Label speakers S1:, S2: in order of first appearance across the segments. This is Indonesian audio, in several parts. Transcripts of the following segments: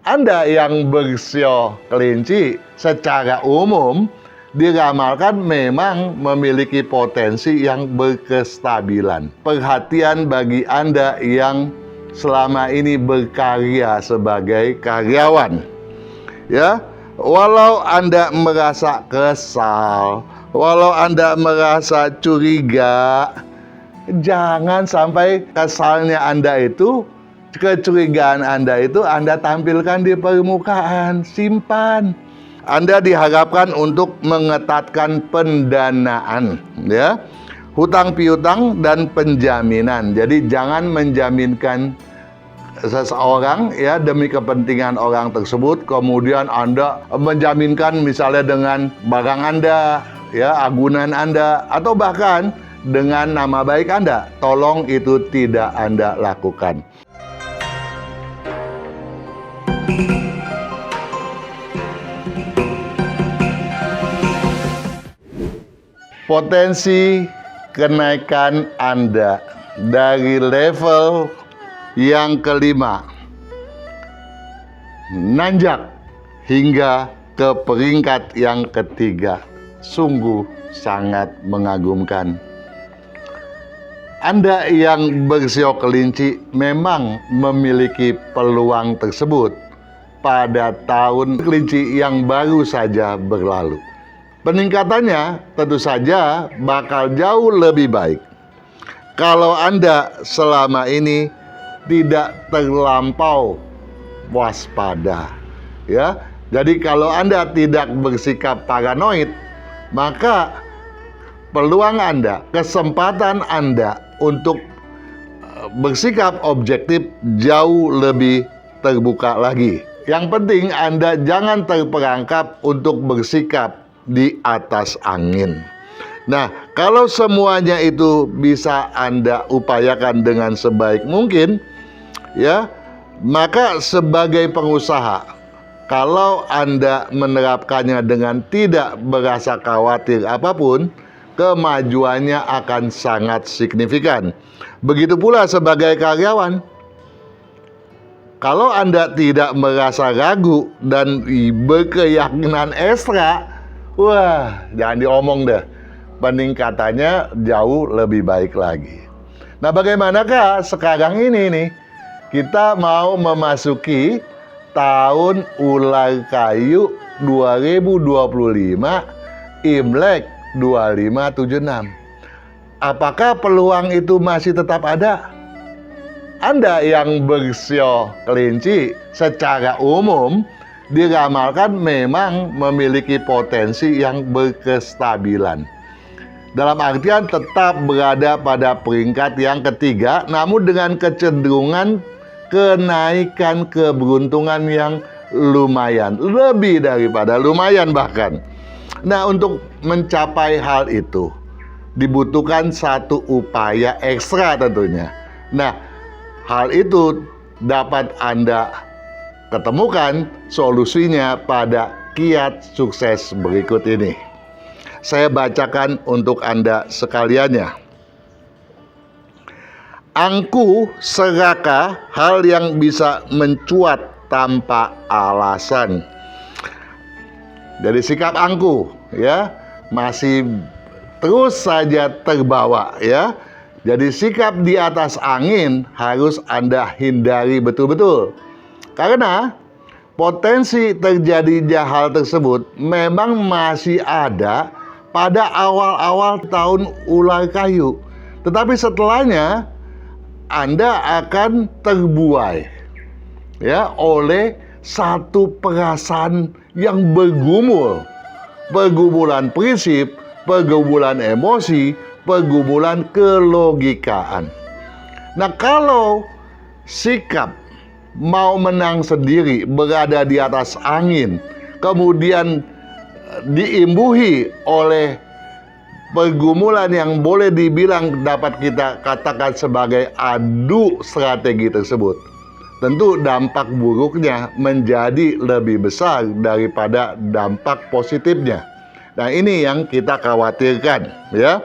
S1: Anda yang bersio kelinci secara umum diramalkan memang memiliki potensi yang berkestabilan. Perhatian bagi Anda yang selama ini berkarya sebagai karyawan. Ya, walau Anda merasa kesal, walau Anda merasa curiga, jangan sampai kesalnya Anda itu, kecurigaan Anda itu Anda tampilkan di permukaan. Simpan. Anda diharapkan untuk mengetatkan pendanaan, ya, hutang piutang dan penjaminan. Jadi jangan menjaminkan seseorang ya demi kepentingan orang tersebut, kemudian Anda menjaminkan misalnya dengan barang Anda, ya, agunan Anda, atau bahkan dengan nama baik Anda. Tolong itu tidak Anda lakukan. Potensi kenaikan Anda dari level yang kelima nanjak hingga ke peringkat yang ketiga. Sungguh sangat mengagumkan. Anda yang bersio kelinci memang memiliki peluang tersebut pada tahun kelinci yang baru saja berlalu. Peningkatannya tentu saja bakal jauh lebih baik kalau Anda selama ini tidak terlampau waspada, ya. Jadi kalau Anda tidak bersikap paranoid, maka peluang Anda, kesempatan Anda untuk bersikap objektif jauh lebih terbuka lagi. Yang penting Anda jangan terperangkap untuk bersikap di atas angin. Nah, kalau semuanya itu bisa Anda upayakan dengan sebaik mungkin, ya, maka sebagai pengusaha, kalau Anda menerapkannya dengan tidak merasa khawatir apapun, kemajuannya akan sangat signifikan. Begitu pula sebagai karyawan. Kalau Anda tidak merasa ragu dan berkeyakinan ekstra, wah, jangan diomong deh. Peningkatannya jauh lebih baik lagi. Nah, bagaimanakah sekarang ini nih? Kita mau memasuki tahun ular kayu 2025, Imlek 2576. Apakah peluang itu masih tetap ada? Anda yang bersio kelinci secara umum diramalkan memang memiliki potensi yang berkestabilan. Dalam artian tetap berada pada peringkat yang ketiga, namun dengan kecenderungan kenaikan keberuntungan yang lumayan, lebih daripada lumayan bahkan. Nah, untuk mencapai hal itu dibutuhkan satu upaya ekstra tentunya. Nah, hal itu dapat Anda ketemukan solusinya pada kiat sukses berikut ini. Saya bacakan untuk Anda sekaliannya. Angkuh, serakah, hal yang bisa mencuat tanpa alasan. Jadi sikap angkuh, ya, masih terus saja terbawa, ya. Jadi sikap di atas angin harus Anda hindari betul-betul. Karena potensi terjadinya hal tersebut memang masih ada pada awal-awal tahun ular kayu. Tetapi setelahnya Anda akan terbuai, ya, oleh satu perasaan yang bergumul. Pergumulan prinsip, pergumulan emosi, pergumulan kelogikaan. Nah, kalau sikap mau menang sendiri, berada di atas angin, kemudian diimbuhi oleh pergumulan yang boleh dibilang dapat kita katakan sebagai adu strategi tersebut, tentu dampak buruknya menjadi lebih besar daripada dampak positifnya. Nah, ini yang kita khawatirkan, ya.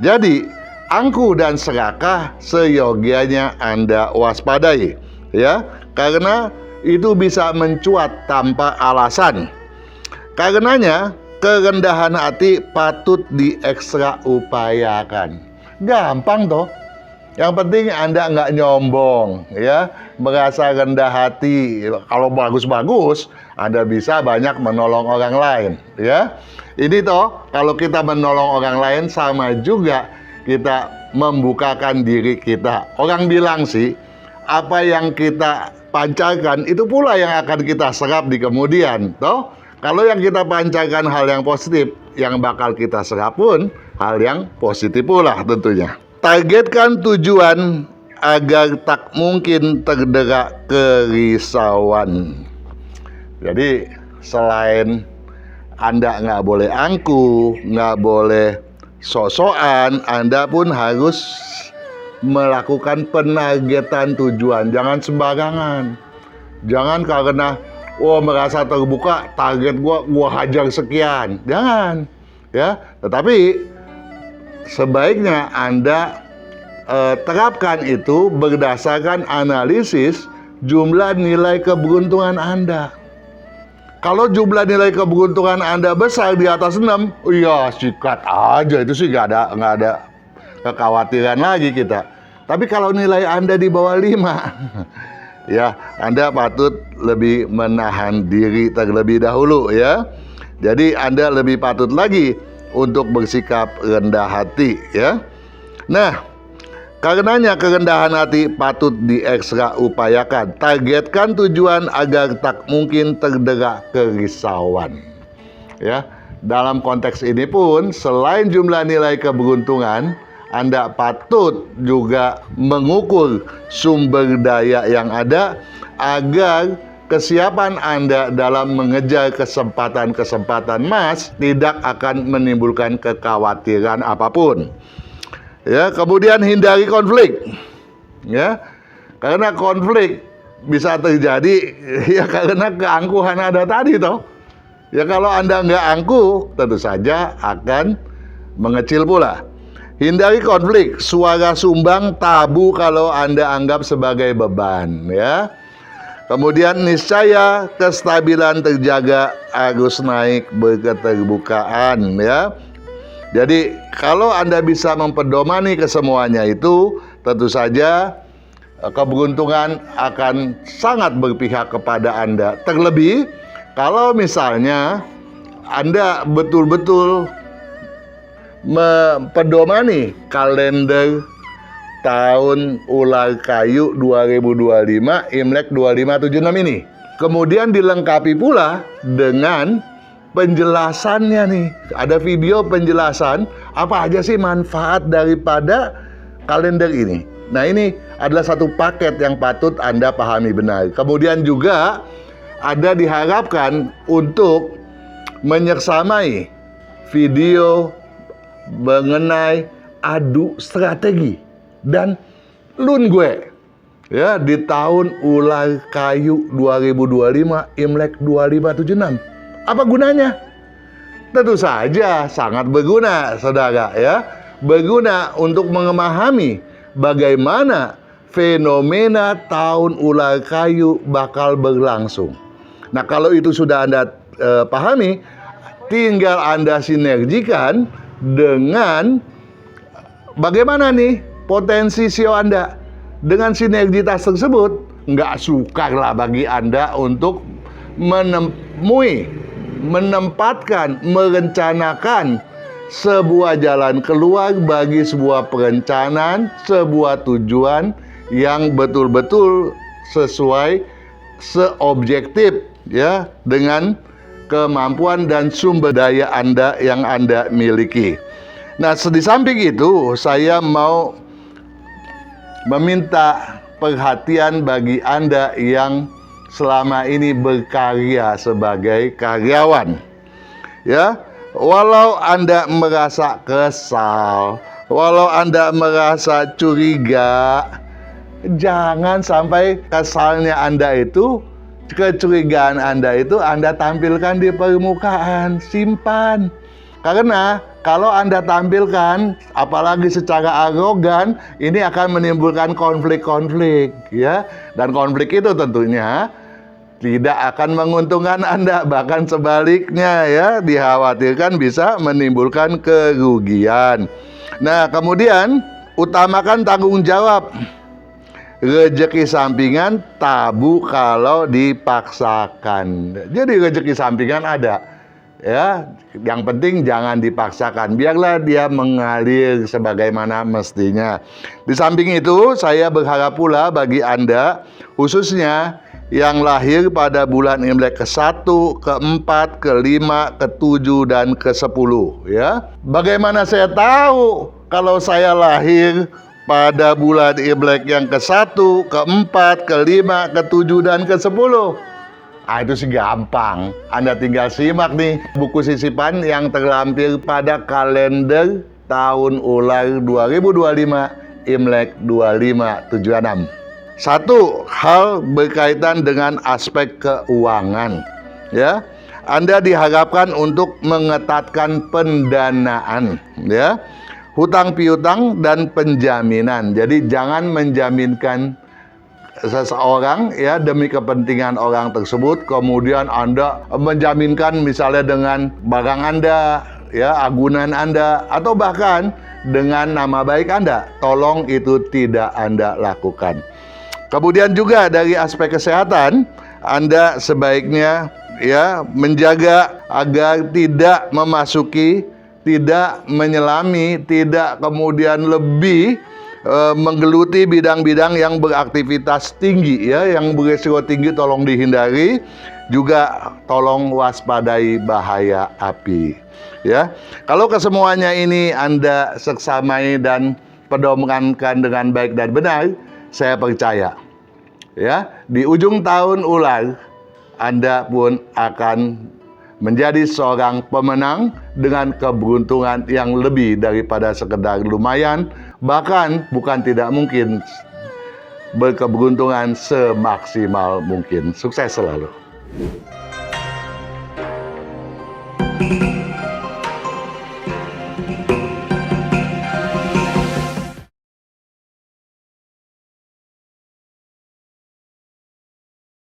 S1: Jadi, angkuh dan serakah seyogianya Anda waspadai, ya. Karena itu bisa mencuat tanpa alasan. Karenanya, kerendahan hati patut diekstra upayakan. Gampang toh. Yang penting Anda nggak nyombong, ya, merasa rendah hati. Kalau bagus-bagus, Anda bisa banyak menolong orang lain, ya. Ini toh, kalau kita menolong orang lain sama juga kita membukakan diri kita. Orang bilang sih, apa yang kita pancarkan itu pula yang akan kita serap di kemudian, toh. Kalau yang kita pancarkan hal yang positif, yang bakal kita serap pun hal yang positif pula tentunya. Targetkan tujuan agar tak mungkin terderak kerisauan. Jadi selain Anda nggak boleh angkuh, nggak boleh sok-sokan, Anda pun harus melakukan penargetan tujuan. Jangan sembarangan. Jangan karena merasa terbuka, target gua hajar sekian. Jangan, ya. Tetapi sebaiknya Anda terapkan itu berdasarkan analisis jumlah nilai keberuntungan Anda. Kalau jumlah nilai keberuntungan Anda besar di atas 6, iya sikat aja, itu sih nggak ada kekhawatiran lagi kita. Tapi kalau nilai Anda di bawah 5, ya Anda patut lebih menahan diri terlebih dahulu, ya. Jadi Anda lebih patut lagi untuk bersikap rendah hati, ya. Nah, karenanya kerendahan hati patut diekstra upayakan. Targetkan tujuan agar tak mungkin terderak kerisauan. Ya, dalam konteks ini pun selain jumlah nilai keberuntungan, Anda patut juga mengukur sumber daya yang ada agar kesiapan Anda dalam mengejar kesempatan-kesempatan emas tidak akan menimbulkan kekhawatiran apapun. Ya, kemudian hindari konflik. Ya. Karena konflik bisa terjadi ya karena keangkuhan Anda tadi toh. Ya kalau Anda nggak angkuh, tentu saja akan mengecil pula. Hindari konflik, suara sumbang tabu kalau Anda anggap sebagai beban, ya. Kemudian niscaya kestabilan terjaga, arus naik berketerbukaan, ya. Jadi kalau Anda bisa mempedomani kesemuanya itu, tentu saja keberuntungan akan sangat berpihak kepada Anda. Terlebih kalau misalnya Anda betul-betul mempedomani kalender tahun ular kayu 2025 Imlek 2576 ini. Kemudian dilengkapi pula dengan penjelasannya nih. Ada video penjelasan apa aja sih manfaat daripada kalender ini. Nah, ini adalah satu paket yang patut Anda pahami benar. Kemudian juga ada diharapkan untuk menyersamai video mengenai adu strategi dan lun gue, ya, di tahun ular kayu 2025 Imlek 2576. Apa gunanya? Tentu saja sangat berguna, saudara, ya. Berguna untuk memahami bagaimana fenomena tahun ular kayu bakal berlangsung. Nah, kalau itu sudah Anda pahami, tinggal Anda sinergikan dengan bagaimana nih potensi sio Anda. Dengan sinergitas tersebut, nggak sukar lah bagi Anda untuk menempatkan, merencanakan sebuah jalan keluar bagi sebuah perencanaan, sebuah tujuan yang betul-betul sesuai, seobjektif, ya, dengan kemampuan dan sumber daya Anda yang Anda miliki. Nah, di samping itu, saya mau meminta perhatian bagi Anda yang selama ini berkarya sebagai karyawan. Ya, walau Anda merasa kesal, walau Anda merasa curiga, jangan sampai kesalnya Anda itu, kecurigaan Anda itu Anda tampilkan di permukaan. Simpan. Karena kalau Anda tampilkan, apalagi secara arogan, ini akan menimbulkan konflik-konflik, ya. Dan konflik itu tentunya tidak akan menguntungkan Anda, bahkan sebaliknya ya, dikhawatirkan bisa menimbulkan kerugian. Nah, kemudian utamakan tanggung jawab. Rezeki sampingan tabu kalau dipaksakan. Jadi rezeki sampingan ada, ya. Yang penting jangan dipaksakan. Biarlah dia mengalir sebagaimana mestinya. Di samping itu, saya berharap pula bagi Anda, khususnya yang lahir pada bulan Imlek ke-1, ke-4, ke-5, ke-7, dan ke-10, ya. Bagaimana saya tahu kalau saya lahir pada bulan Imlek yang ke-1, ke-4, ke-5, ke-7, dan ke-10? Ah, itu sih gampang. Anda tinggal simak nih buku sisipan yang terlampir pada kalender tahun ular 2025 Imlek 2576. Satu hal berkaitan dengan aspek keuangan, ya. Anda diharapkan untuk mengetatkan pendanaan, ya, hutang piutang dan penjaminan. Jadi jangan menjaminkan seseorang ya demi kepentingan orang tersebut, kemudian Anda menjaminkan misalnya dengan barang Anda, ya, agunan Anda, atau bahkan dengan nama baik Anda. Tolong itu tidak Anda lakukan. Kemudian juga dari aspek kesehatan, Anda sebaiknya ya menjaga agar tidak memasuki, tidak menyelami, tidak kemudian lebih menggeluti bidang-bidang yang beraktivitas tinggi, ya, yang berisiko tinggi tolong dihindari. Juga tolong waspadai bahaya api, ya. Kalau kesemuanya ini Anda seksamai dan pedomkankan dengan baik dan benar, saya percaya, ya, di ujung tahun ular Anda pun akan menjadi seorang pemenang dengan keberuntungan yang lebih daripada sekedar lumayan, bahkan bukan tidak mungkin berkeberuntungan semaksimal mungkin. Sukses selalu.